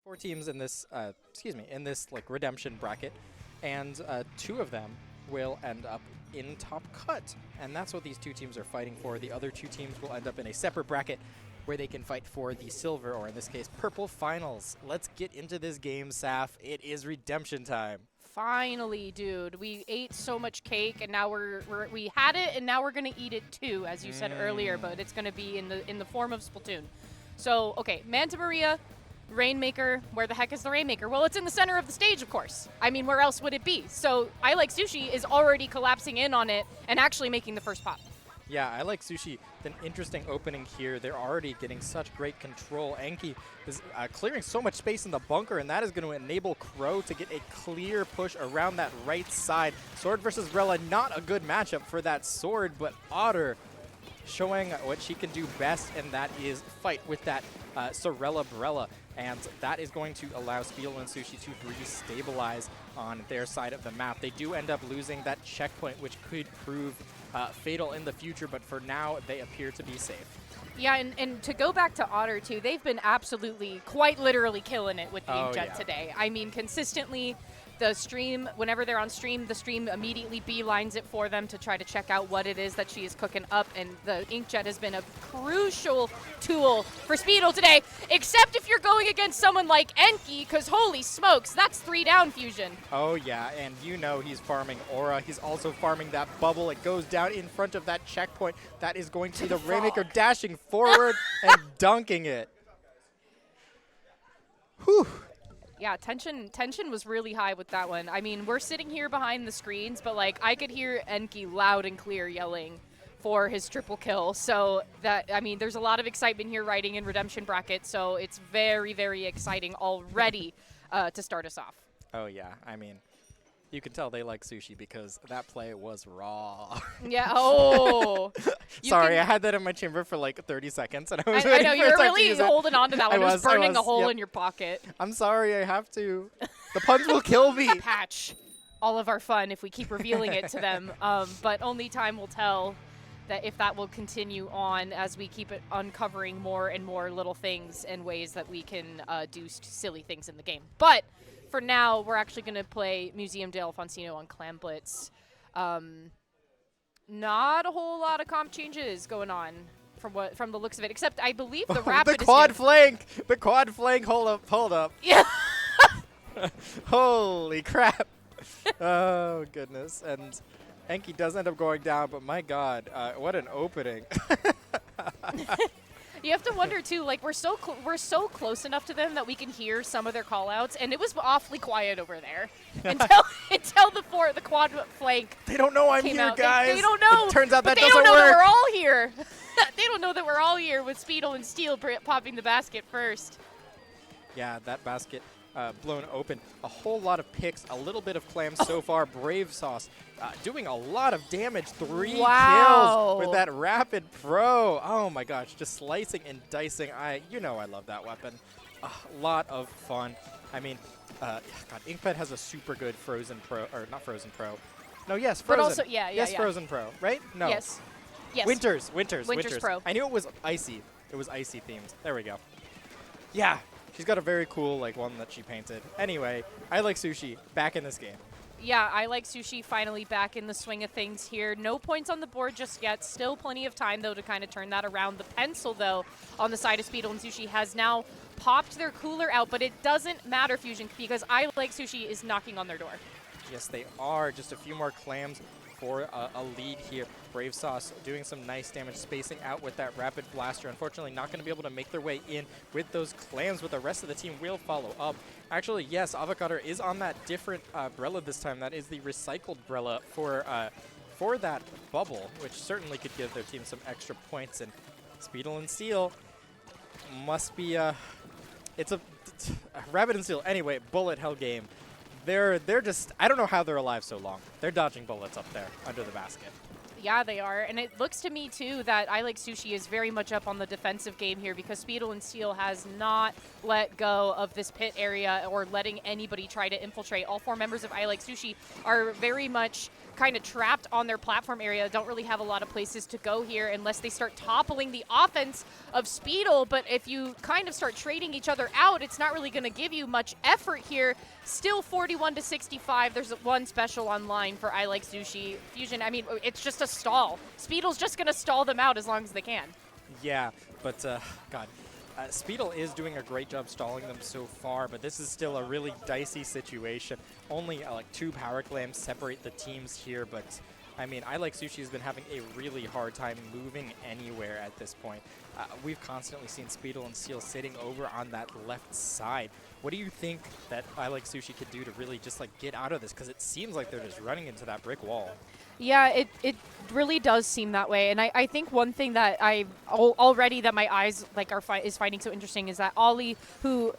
4 teams in this, in this like redemption bracket, and 2 of them will end up in top cut, and that's what these 2 teams are fighting for. The other 2 teams will end up in a separate bracket where they can fight for the silver, or in this case, purple finals. Let's get into this game, Saf. It is redemption time. Finally, dude. We ate so much cake, and now we had it, and now we're gonna eat it too, as you said earlier. But it's gonna be in the form of Splatoon. So, okay, Manta Maria, Rainmaker. Where the heck is the Rainmaker? Well, it's in the center of the stage, of course. I mean, where else would it be? So, I Like Sushi is already collapsing in on it and actually making the first pop. Yeah, I Like Sushi. An interesting opening here. They're already getting such great control. Enki is clearing so much space in the bunker, and that is going to enable Crow to get a clear push around that right side. Sword versus Rella, not a good matchup for that Sword, but Otter showing what she can do best, and that is fight with that Sorella Brella. And that is going to allow Speedle and Sushi to re-stabilize on their side of the map. They do end up losing that checkpoint, which could prove fatal in the future, but for now, they appear to be safe. Yeah, and to go back to Otter, too, they've been absolutely, quite literally killing it with the Inkjet today. I mean, consistently, the stream, whenever they're on stream, the stream immediately beelines it for them to try to check out what it is that she is cooking up, and the Inkjet has been a crucial tool for Speedle today, except if you're going against someone like Enki, because holy smokes, that's 3 down fusion. Oh yeah, and you know he's farming Aura. He's also farming that bubble. It goes down in front of that checkpoint. That is going to be the Rainmaker dashing forward and dunking it. Whew. Yeah, tension was really high with that one. I mean, we're sitting here behind the screens, but like I could hear Enki loud and clear yelling for his triple kill. So that, I mean, there's a lot of excitement here riding in Redemption Bracket, so it's very, very exciting already to start us off. Oh yeah, I mean, you can tell they like Sushi because that play was raw. Yeah, oh. Sorry, I had that in my chamber for like 30 seconds. And I know, you were really holding on to that one. It was burning a hole in your pocket. I'm sorry, I have to. The puns will kill me. Patch all of our fun if we keep revealing it to them. But only time will tell that if that will continue on as we keep it uncovering more and more little things and ways that we can do silly things in the game. But for now, we're actually going to play Museum de Alfonsino on Clam Blitz. Not a whole lot of comp changes going on from the looks of it, except I believe the rapid the quad flank! The quad flank, hold up. Yeah. Holy crap. Oh, goodness. And Enki does end up going down, but my god, what an opening. You have to wonder too, like we're so close enough to them that we can hear some of their callouts, and it was awfully quiet over there until the quad flank. They don't know I'm here, guys. They don't know. It turns out that they doesn't don't know work. That we're all here. They don't know that we're all here with Speedle and Steel popping the basket first. Yeah, that basket blown open. A whole lot of picks, a little bit of clams so far. Brave Sauce doing a lot of damage. 3 kills with that Rapid Pro. Oh my gosh, just slicing and dicing. You know I love that weapon. A lot of fun. I mean, God, Inkped has a super good Frozen Pro, or not Frozen Pro. No, yes, Frozen. But also, yes, Frozen Pro, right? No. Yes. Winters Pro. I knew it was icy. It was icy themed. There we go. Yeah. She's got a very cool one that she painted. Anyway, I Like Sushi back in this game. Yeah, I Like Sushi finally back in the swing of things here. No points on the board just yet. Still plenty of time, though, to kind of turn that around. The pencil, though, on the side of Speedle and Sushi has now popped their cooler out, but it doesn't matter, Fusion, because I Like Sushi is knocking on their door. Yes, they are. Just a few more clams for a lead here. Brave Sauce doing some nice damage, spacing out with that Rapid Blaster. Unfortunately, not going to be able to make their way in with those clams, but the rest of the team will follow up. Actually, yes, Avocado is on that different Brella this time. That is the recycled Brella for that bubble, which certainly could give their team some extra points. And Speedle and Steel must be it's a Rabbit and Steel. Anyway, bullet hell game. They're just, I don't know how they're alive so long. They're dodging bullets up there under the basket. Yeah, they are. And it looks to me, too, that I Like Sushi is very much up on the defensive game here because Speedle and Steel has not let go of this pit area or letting anybody try to infiltrate. All 4 members of I Like Sushi are very much kind of trapped on their platform area, don't really have a lot of places to go here unless they start toppling the offense of Speedle. But if you kind of start trading each other out, it's not really going to give you much effort here. Still 41-65. There's one special online for I Like Sushi. Fusion, I mean, it's just a stall. Speedle's just going to stall them out as long as they can. Yeah, but God. Speedle is doing a great job stalling them so far, but this is still a really dicey situation. Only like 2 power claims separate the teams here, but I mean, I Like Sushi has been having a really hard time moving anywhere at this point. We've constantly seen Speedle and Steel sitting over on that left side. What do you think that I Like Sushi could do to really just like get out of this? Because it seems like they're just running into that brick wall. Yeah, it really does seem that way, and I think one thing that I already that my eyes like is finding so interesting is that Ollie, who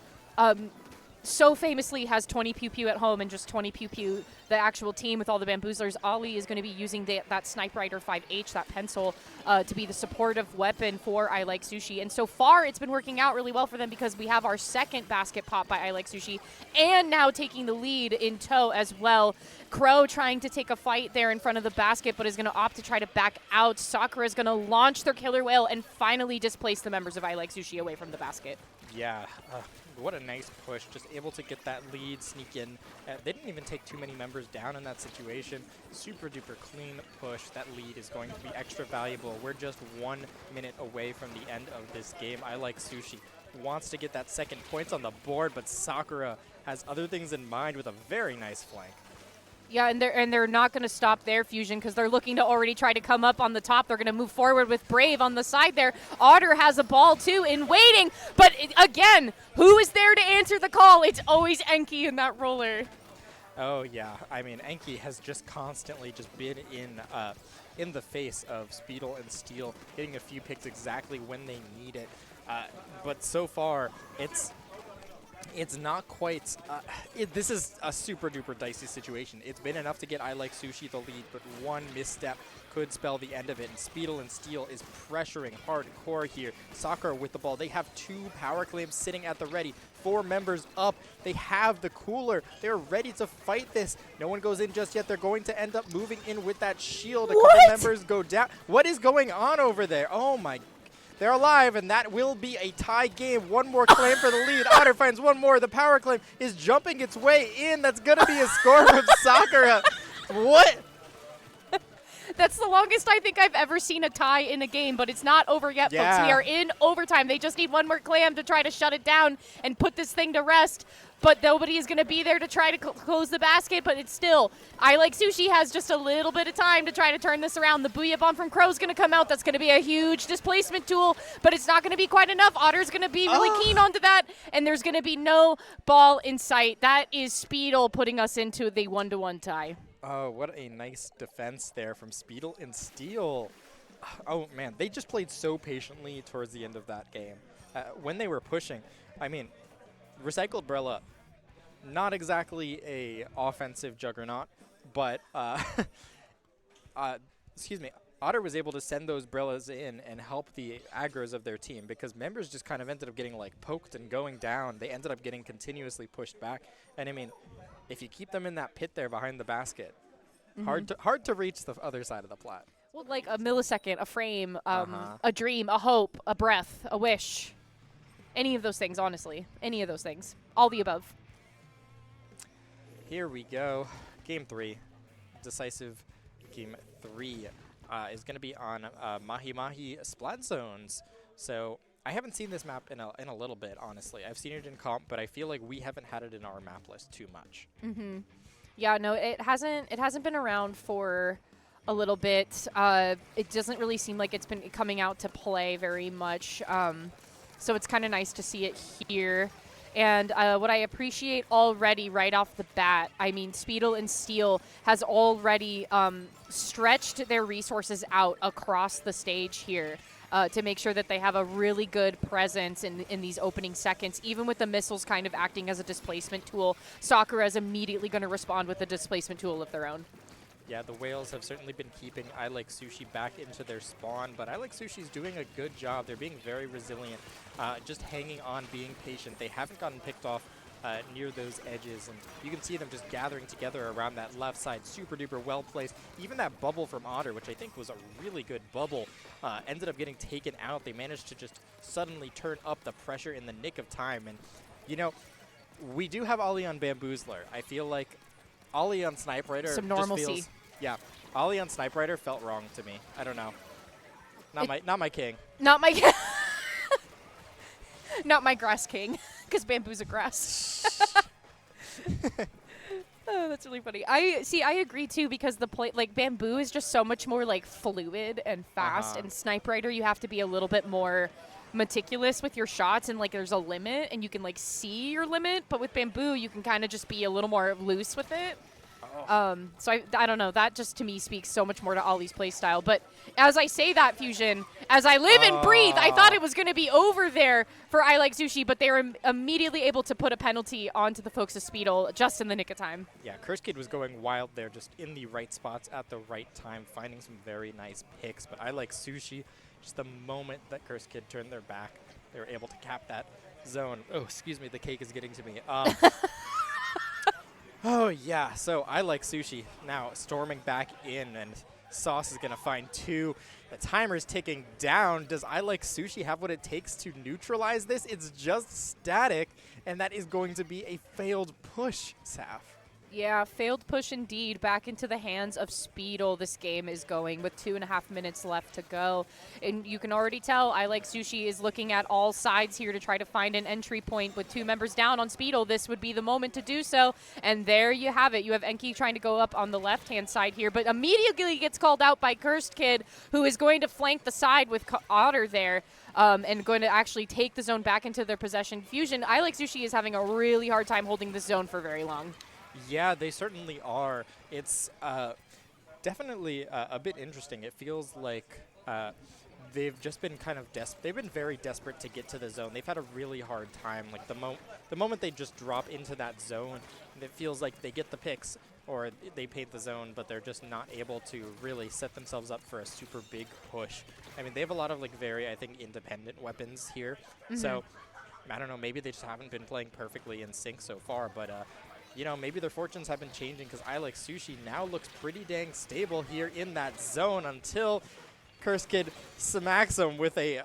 so famously has 20 pew pew at home and just 20 pew pew the actual team with all the bamboozlers, Ollie is going to be using that Snipe Rider 5H, that pencil, to be the supportive weapon for I Like Sushi. And so far, it's been working out really well for them because we have our second basket pop by I Like Sushi and now taking the lead in tow as well. Crow trying to take a fight there in front of the basket, but is going to opt to try to back out. Sakura is going to launch their killer whale and finally displace the members of I Like Sushi away from the basket. Yeah, what a nice push. Just able to get that lead, sneak in. They didn't even take too many members down in that situation. Super duper clean push. That lead is going to be extra valuable. We're just 1 minute away from the end of this game. I Like Sushi wants to get that second points on the board, but Sakura has other things in mind with a very nice flank. Yeah, and they're not going to stop their Fusion because they're looking to already try to come up on the top. They're going to move forward with Brave on the side there. Otter has a ball, too, in waiting. But, again, who is there to answer the call? It's always Enki in that roller. Oh, yeah. I mean, Enki has just constantly just been in the face of Speedle and Steel, getting a few picks exactly when they need it. But so far, it's not quite, this is a super duper dicey situation. It's been enough to get I Like Sushi the lead, but one misstep could spell the end of it. And Speedle and Steel is pressuring hardcore here. Sakura with the ball. They have 2 power claims sitting at the ready. 4 members up. They have the cooler. They're ready to fight this. No one goes in just yet. They're going to end up moving in with that shield. A couple members go down. What is going on over there? Oh my. They're alive, and that will be a tie game. 1 more claim for the lead. Otter finds 1 more. The power claim is jumping its way in. That's going to be a score from Sakura. What? That's the longest I think I've ever seen a tie in a game, but it's not over yet, folks. We are in overtime. They just need 1 more clam to try to shut it down and put this thing to rest. But nobody is going to be there to try to close the basket, but it's still, I Like Sushi has just a little bit of time to try to turn this around. The Booyah Bomb from Crow is going to come out. That's going to be a huge displacement tool, but it's not going to be quite enough. Otter's going to be really keen onto that, and there's going to be no ball in sight. That is Speedle putting us into the 1-1 tie. Oh, what a nice defense there from Speedle and Steel. Oh, man, they just played so patiently towards the end of that game. When they were pushing, I mean, Recycled Brella, not exactly a offensive juggernaut, but excuse me, Otter was able to send those Brellas in and help the aggros of their team because members just kind of ended up getting like poked and going down. They ended up getting continuously pushed back. And I mean, if you keep them in that pit there behind the basket, hard to reach the other side of the plat. Well, like a millisecond, a frame, a dream, a hope, a breath, a wish. Any of those things, honestly. Any of those things. All the above. Here we go. Game 3. Decisive Game 3 is going to be on Mahi Mahi Splat Zones. So I haven't seen this map in a little bit, honestly. I've seen it in comp, but I feel like we haven't had it in our map list too much. Yeah, no, it hasn't been around for a little bit. It doesn't really seem like it's been coming out to play very much. So it's kind of nice to see it here. And what I appreciate already right off the bat, I mean, Speedle and Steel has already stretched their resources out across the stage here to make sure that they have a really good presence in these opening seconds. Even with the missiles kind of acting as a displacement tool, Sakura is immediately going to respond with a displacement tool of their own. Yeah, the whales have certainly been keeping I Like Sushi back into their spawn, but I Like Sushi's doing a good job. They're being very resilient, just hanging on, being patient. They haven't gotten picked off near those edges, and you can see them just gathering together around that left side. Super duper well placed. Even that bubble from Otter, which I think was a really good bubble, ended up getting taken out. They managed to just suddenly turn up the pressure in the nick of time. And, you know, we do have Ollie on Bamboozler. I feel like Ollie on Snipe Rider Some just normalcy. feels, yeah, Ollie on Snipe Rider felt wrong to me. I don't know. Not my king. Not my not my grass king, because bamboo's a grass. Oh, that's really funny. I agree too, because the play, like, bamboo is just so much more like fluid and fast, and Snipe Rider you have to be a little bit more meticulous with your shots, and like there's a limit and you can like see your limit, but with bamboo you can kind of just be a little more loose with it. So I don't know, that just to me speaks so much more to Ollie's play style. But as I say that, Fusion, as I live and breathe, I thought it was going to be over there for I Like Sushi, but they were immediately able to put a penalty onto the folks of Speedle just in the nick of time. Yeah, Curse Kid was going wild there, just in the right spots at the right time, finding some very nice picks. But I Like Sushi, just the moment that Curse Kid turned their back, they were able to cap that zone. Oh, excuse me, the cake is getting to me. Oh, yeah, so I Like Sushi now storming back in, and Sauce is going to find 2. The timer's ticking down. Does I Like Sushi have what it takes to neutralize this? It's just static, and that is going to be a failed push, Saf. Yeah, failed push indeed. Back into the hands of Speedle. This game is going with 2.5 minutes left to go. And you can already tell I Like Sushi is looking at all sides here to try to find an entry point. With 2 members down on Speedle, this would be the moment to do so. And there you have it. You have Enki trying to go up on the left-hand side here, but immediately gets called out by Cursed Kid, who is going to flank the side with Otter there. And going to actually take the zone back into their possession. Fusion, I Like Sushi is having a really hard time holding this zone for very long. Yeah, they certainly are. It's definitely a bit interesting. It feels like they've just been kind of they've been very desperate to get to the zone. They've had a really hard time. Like the moment they just drop into that zone, it feels like they get the picks or they paint the zone, but they're just not able to really set themselves up for a super big push. I mean, they have a lot of like very, I think, independent weapons here. So I don't know, maybe they just haven't been playing perfectly in sync so far, but you know, maybe their fortunes have been changing, because I Like Sushi now looks pretty dang stable here in that zone until Curse Kid smacks him with a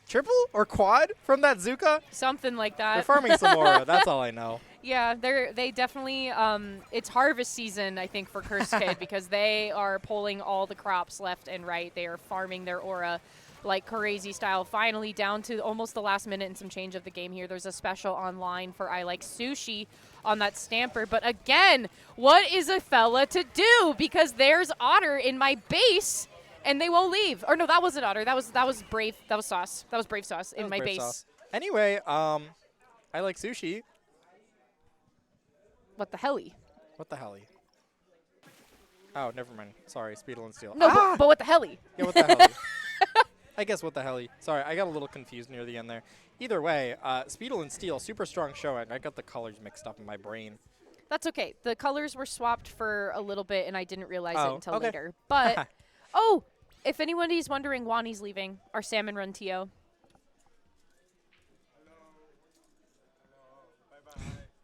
triple or quad from that Zuka. Something like that. They're farming some more. That's all I know. Yeah, they definitely, it's harvest season, I think, for Curse Kid, because they are pulling all the crops left and right. They are farming their aura like crazy style. Finally down to almost the last minute and some change of the game here. There's a special online for I Like Sushi on that Stamper. But again, what is a fella to do? Because there's Otter in my base, and they won't leave. Or no, that wasn't Otter. That was Brave. That was Sauce. That was Brave Sauce in my base. Sauce. Anyway, I Like Sushi. What the helly? What the helly? Oh, never mind. Sorry, Speedle and Steel. No, but what the helly? Yeah, what the helly? I guess what the helly. Sorry, I got a little confused near the end there. Either way, Speedle and Steel, super strong showing. I got the colors mixed up in my brain. That's okay. The colors were swapped for a little bit, and I didn't realize it until okay. later. But, oh, if anybody's wondering, Wani's leaving, our salmon run TO.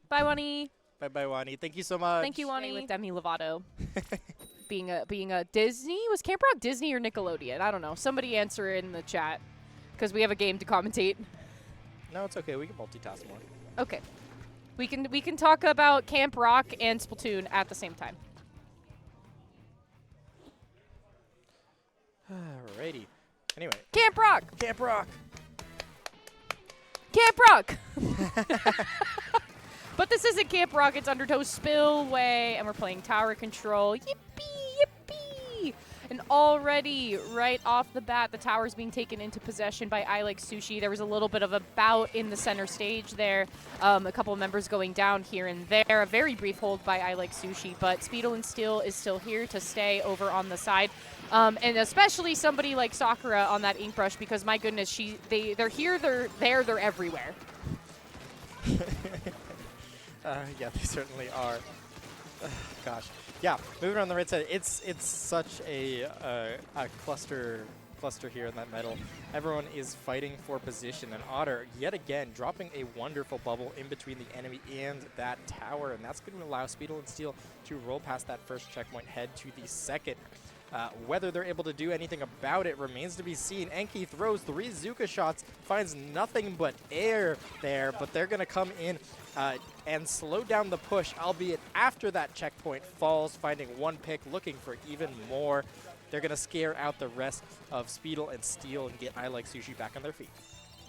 Bye, Wani. Bye-bye, Wani. Thank you so much. Thank you, Wani. With Demi Lovato. being a Disney? Was Camp Rock Disney or Nickelodeon? I don't know. Somebody answer in the chat, because we have a game to commentate. No, it's okay. We can multitask more. Okay. We can talk about Camp Rock and Splatoon at the same time. Alrighty. Anyway. Camp Rock! Camp Rock! Camp Rock! But this isn't Camp Rock, it's Undertow Spillway, and we're playing Tower Control. Yippee! Yippee! And already, right off the bat, the tower's being taken into possession by I Like Sushi. There was a little bit of a bout in the center stage there. A couple of members going down here and there. A very brief hold by I Like Sushi, but Speedle and Steel is still here to stay over on the side. And especially somebody like Sakura on that ink brush, because my goodness, they're here, they're there, they're everywhere. Yeah, they certainly are. Gosh. Yeah, moving around the right side, it's such a cluster cluster here in that middle. Everyone is fighting for position, and Otter, yet again, dropping a wonderful bubble in between the enemy and that tower, and that's going to allow Speedle and Steel to roll past that first checkpoint, head to the second. Whether they're able to do anything about it remains to be seen. Enki throws 3 Zuka shots, finds nothing but air there, but they're going to come in and slow down the push, albeit after that checkpoint falls, finding 1 pick, looking for even more. They're going to scare out the rest of Speedle and Steel and get I Like Sushi back on their feet.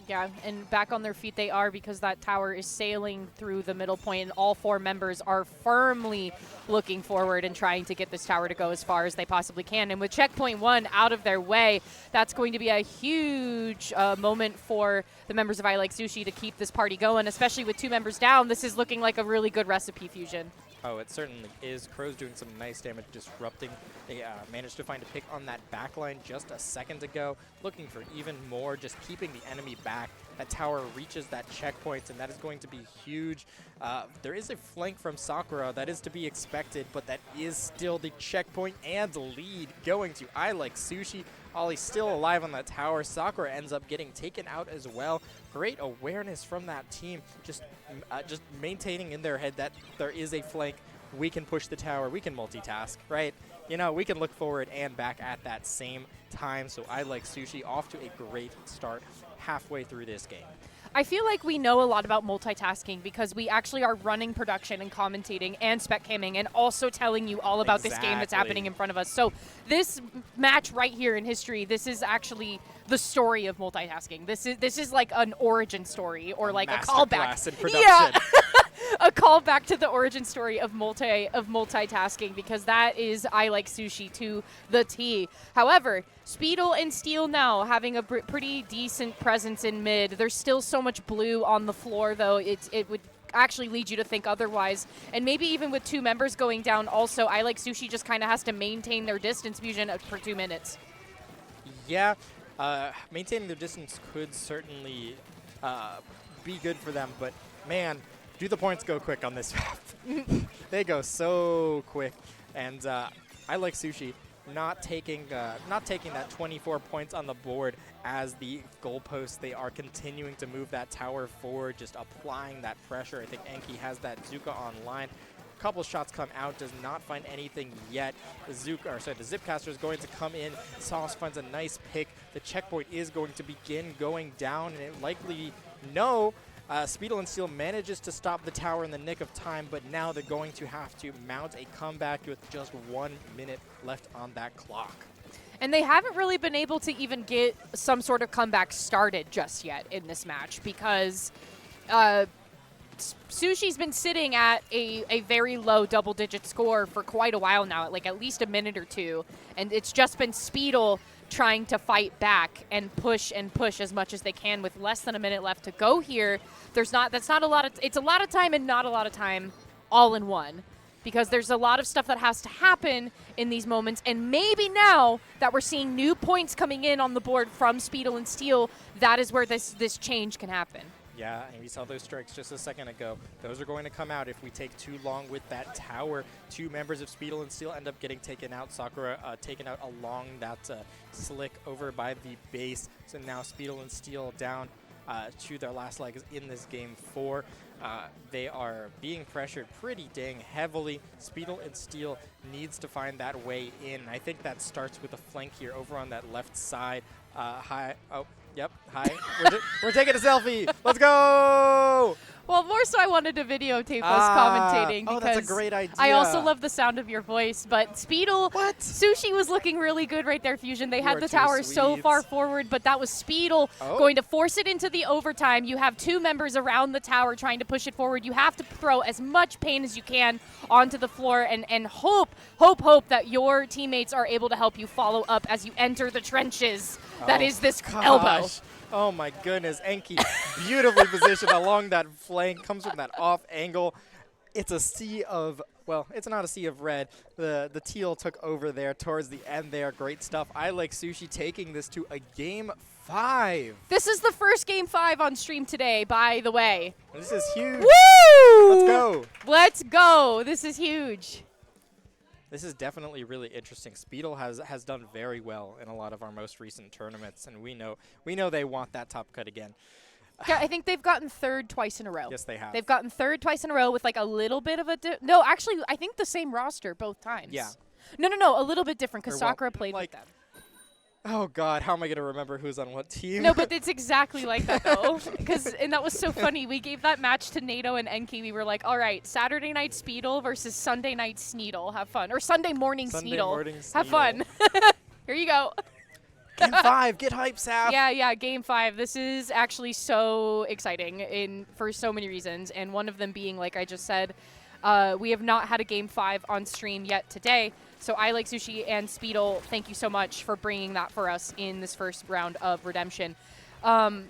Yeah, and back on their feet they are, because that tower is sailing through the middle point, and all 4 members are firmly looking forward and trying to get this tower to go as far as they possibly can. And with checkpoint 1 out of their way, that's going to be a huge moment for the members of I Like Sushi to keep this party going, especially with 2 members down. This is looking like a really good recipe fusion. Oh, it certainly is. Crow's doing some nice damage, disrupting. They managed to find a pick on that backline just a second ago, looking for even more, just keeping the enemy back. That tower reaches that checkpoint, and that is going to be huge. There is a flank from Sakura that is to be expected, but that is still the checkpoint and lead going to I Like Sushi. Ollie's still alive on that tower. Sakura ends up getting taken out as well. Great awareness from that team, just maintaining in their head that there is a flank. We can push the tower. We can multitask, right? You know, we can look forward and back at that same time. So I Like Sushi off to a great start halfway through this game. I feel like we know a lot about multitasking because we actually are running production and commentating and spec camming and also telling you all about this game that's happening in front of us. So this match right here in history, this is actually the story of multitasking. This is like an origin story, or like a callback. In production. Yeah. A callback to the origin story of multitasking, because that is I Like Sushi to the T. However, Speedle and Steel now having a pretty decent presence in mid. There's still so much blue on the floor, though. It would actually lead you to think otherwise. And maybe even with 2 members going down also, I Like Sushi just kind of has to maintain their distance fusion for 2 minutes. Yeah, maintaining their distance could certainly be good for them, but man, do the points go quick on this map? They go so quick, and I Like Sushi not taking that 24 points on the board as the goalpost. They are continuing to move that tower forward, just applying that pressure. I think Enki has that Zuka online. A couple shots come out, does not find anything yet. The Zipcaster is going to come in. Sauce finds a nice pick. The checkpoint is going to begin going down, and it likely Speedle and Steel manages to stop the tower in the nick of time, but now they're going to have to mount a comeback with just 1 minute left on that clock. And they haven't really been able to even get some sort of comeback started just yet in this match, because Sushi's been sitting at a very low double-digit score for quite a while now, at least a minute or 2, and it's just been Speedle trying to fight back and push as much as they can with less than a minute left to go here. It's a lot of time and not a lot of time all in one, because there's a lot of stuff that has to happen in these moments, and maybe now that we're seeing new points coming in on the board from Speedle and Steel, that is where this change can happen. Yeah, and we saw those strikes just a second ago. Those are going to come out if we take too long with that tower. 2 members of Speedle and Steel end up getting taken out. Sakura taken out along that slick over by the base. So now Speedle and Steel down to their last legs in this game 4. They are being pressured pretty dang heavily. Speedle and Steel needs to find that way in. I think that starts with a flank here over on that left side. Hi. Oh. Yep. Hi. We're taking a selfie. Let's go. Well, more so I wanted to videotape us commentating, because that's a great idea. I also love the sound of your voice. But Speedle, Sushi was looking really good right there, Fusion. They had the tower so far forward, but that was Speedle going to force it into the overtime. You have 2 members around the tower trying to push it forward. You have to throw as much pain as you can onto the floor and hope that your teammates are able to help you follow up as you enter the trenches. That is this elbow. Oh my goodness, Enki beautifully positioned along that flank, comes from that off angle. It's a sea of, well, it's not a sea of red. The teal took over there towards the end there. Great stuff. I Like Sushi taking this to a game 5. This is the first game 5 on stream today, by the way. This is huge. Woo! Let's go. Let's go. This is huge. This is definitely really interesting. Speedle has done very well in a lot of our most recent tournaments, and we know they want that top cut again. Yeah, I think they've gotten third twice in a row. Yes, they have. They've gotten third twice in a row with like a little bit of a no. Actually, I think the same roster both times. Yeah. No, a little bit different because Sakura played with them. Oh God, how am I gonna remember who's on what team? No, but it's exactly like that though. And that was so funny. We gave that match to NATO and Enki. We were like, all right, Saturday night Speedle versus Sunday night Sneedle. Have fun. Or Sunday morning Sneedle. Have fun. Here you go. Game 5, get hype, Saf. Yeah, Game 5. This is actually so exciting for so many reasons, and one of them being, like I just said, we have not had a Game 5 on stream yet today. So I Like Sushi and Speedle, thank you so much for bringing that for us in this first round of Redemption. And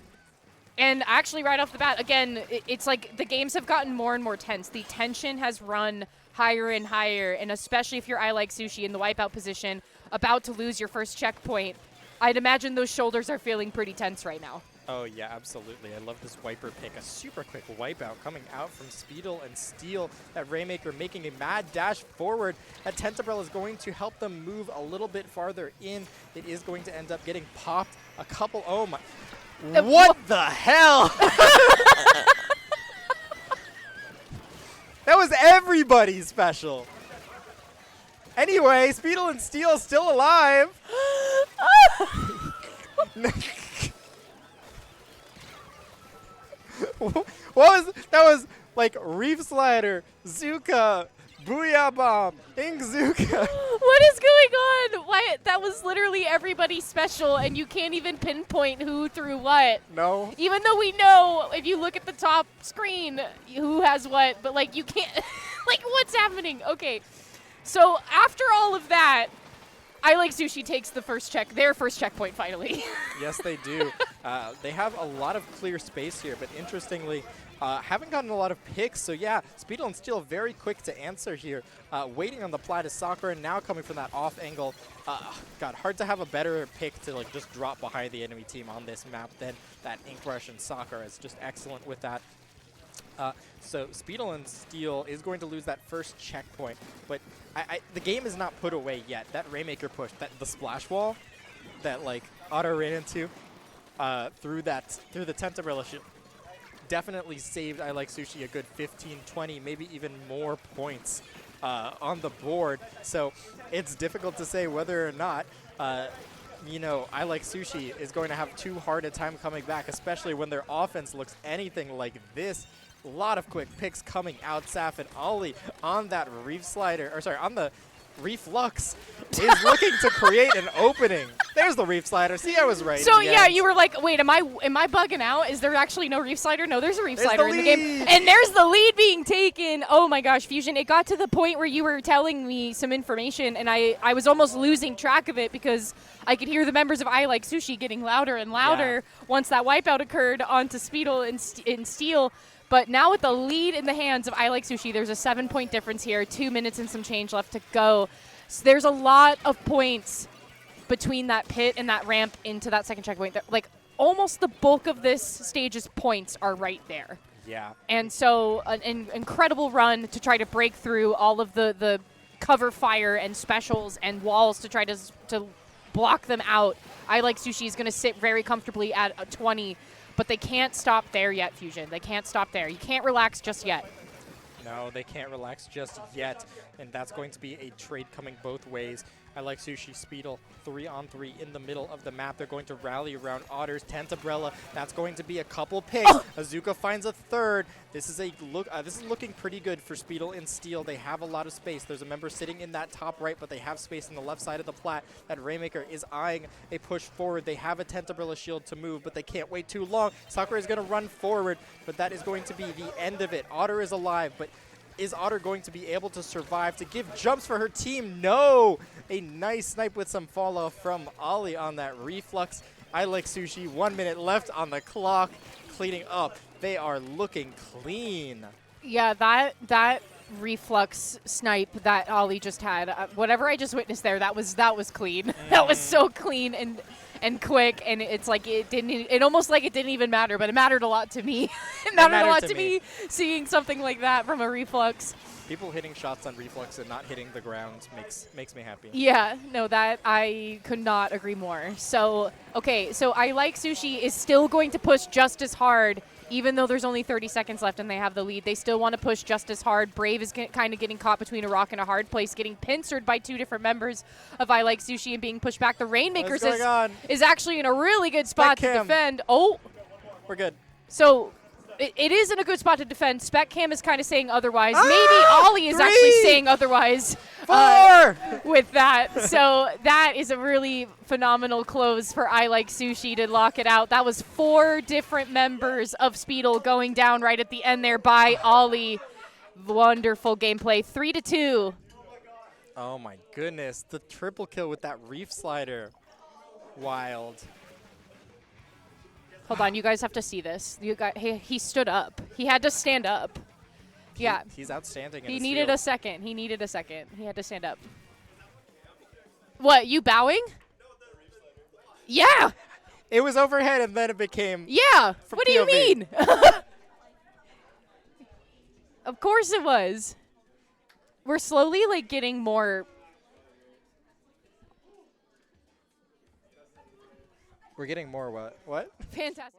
actually, right off the bat, again, it's like the games have gotten more and more tense. The tension has run higher and higher, and especially if you're I Like Sushi in the wipeout position, about to lose your first checkpoint, I'd imagine those shoulders are feeling pretty tense right now. Oh, yeah, absolutely. I love this wiper pick. A super quick wipeout coming out from Speedle and Steel. That Rainmaker making a mad dash forward. That Tentabrella is going to help them move a little bit farther in. It is going to end up getting popped a couple. Oh, my. What the hell? That was everybody's special. Anyway, Speedle and Steel still alive. That was like Reef Slider, Zuka, Booyah Bomb, Ink Zuka. What is going on? Why? That was literally everybody's special, and you can't even pinpoint who threw what. No. Even though we know, if you look at the top screen, who has what, but like you can't, like what's happening? Okay, so after all of that, I Like Sushi takes their first checkpoint finally. Yes, they do. They have a lot of clear space here, but interestingly, haven't gotten a lot of picks. So yeah, Speedle and Steel very quick to answer here. Waiting on the plat is Sakura, now coming from that off angle. God, hard to have a better pick to like just drop behind the enemy team on this map than that Ink Rush, and Sakura is just excellent with that. So Speedle and Steel is going to lose that first checkpoint, but the game is not put away yet. That Rainmaker push, the splash wall that like Otto ran into through the Tentabrella ship definitely saved I Like Sushi a good 15, 20, maybe even more points on the board. So it's difficult to say whether or not you know, I Like Sushi is going to have too hard a time coming back, especially when their offense looks anything like this. A lot of quick picks coming out. Saf and Ollie on that Reef Slider, or sorry, on the Reflux is looking to create an opening. There's the Reef Slider. See, I was right. So yeah, you were like, wait, am I bugging out? Is there actually no Reef Slider? No, there's a Reef Slider in the game. And there's the lead being taken. Oh my gosh, Fusion. It got to the point where you were telling me some information, and I was almost losing track of it because I could hear the members of I Like Sushi getting louder and louder once that wipeout occurred onto Speedle and Steel. But now with the lead in the hands of I Like Sushi, there's a 7-point difference here, 2 minutes and some change left to go. So there's a lot of points between that pit and that ramp into that second checkpoint. Like almost the bulk of this stage's points are right there. Yeah. And so an incredible run to try to break through all of the cover fire and specials and walls to try to block them out. I Like Sushi is going to sit very comfortably at a 20. But they can't stop there yet, Fusion. They can't stop there. You can't relax just yet. No, they can't relax just yet. And that's going to be a trade coming both ways. I Like Sushi, Speedle, 3-on-3 in the middle of the map. They're going to rally around Otters, Tentabrella. That's going to be a couple picks. Azuka finds a third. This is looking pretty good for Speedle and Steel. They have a lot of space. There's a member sitting in that top right, but they have space on the left side of the plat. That Rainmaker is eyeing a push forward. They have a Tentabrella shield to move, but they can't wait too long. Sakura is going to run forward, but that is going to be the end of it. Otter is alive, but is Otter going to be able to survive to give jumps for her team? No! A nice snipe with some fall off from Ollie on that Reflux. I Like Sushi, 1 minute left on the clock. Cleaning up. They are looking clean. Yeah, that Reflux snipe that Ollie just had, whatever I just witnessed there, that was clean. That was so clean. And and quick, and it's like it almost like it didn't even matter, but it mattered a lot to me. It mattered a lot to me seeing something like that from a reflux. People hitting shots on reflux and not hitting the ground makes me happy. Yeah, no, that I could not agree more. So, okay, so I Like Sushi is still going to push just as hard, even though there's only 30 seconds left and they have the lead. They still want to push just as hard. Brave is kind of getting caught between a rock and a hard place, getting pincered by two different members of I Like Sushi and being pushed back. The Rainmakers is actually in a really good spot to defend. Oh, we're good. So it is in a good spot to defend. Spec Cam is kind of saying otherwise. Maybe Ollie is actually saying otherwise with that. So that is a really phenomenal close for I Like Sushi to lock it out. That was 4 different members of Speedle going down right at the end there by Ollie. Wonderful gameplay. 3-2. Oh my goodness. The triple kill with that reef slider. Wild. Hold on, you guys have to see this. He stood up. He had to stand up. Yeah. He's outstanding. He needed a second. He needed a second. He had to stand up. What, you bowing? Yeah. It was overhead and then it became. Yeah. What do you POV. mean? Of course it was. We're slowly like getting more. We're getting more what? What? Fantastic.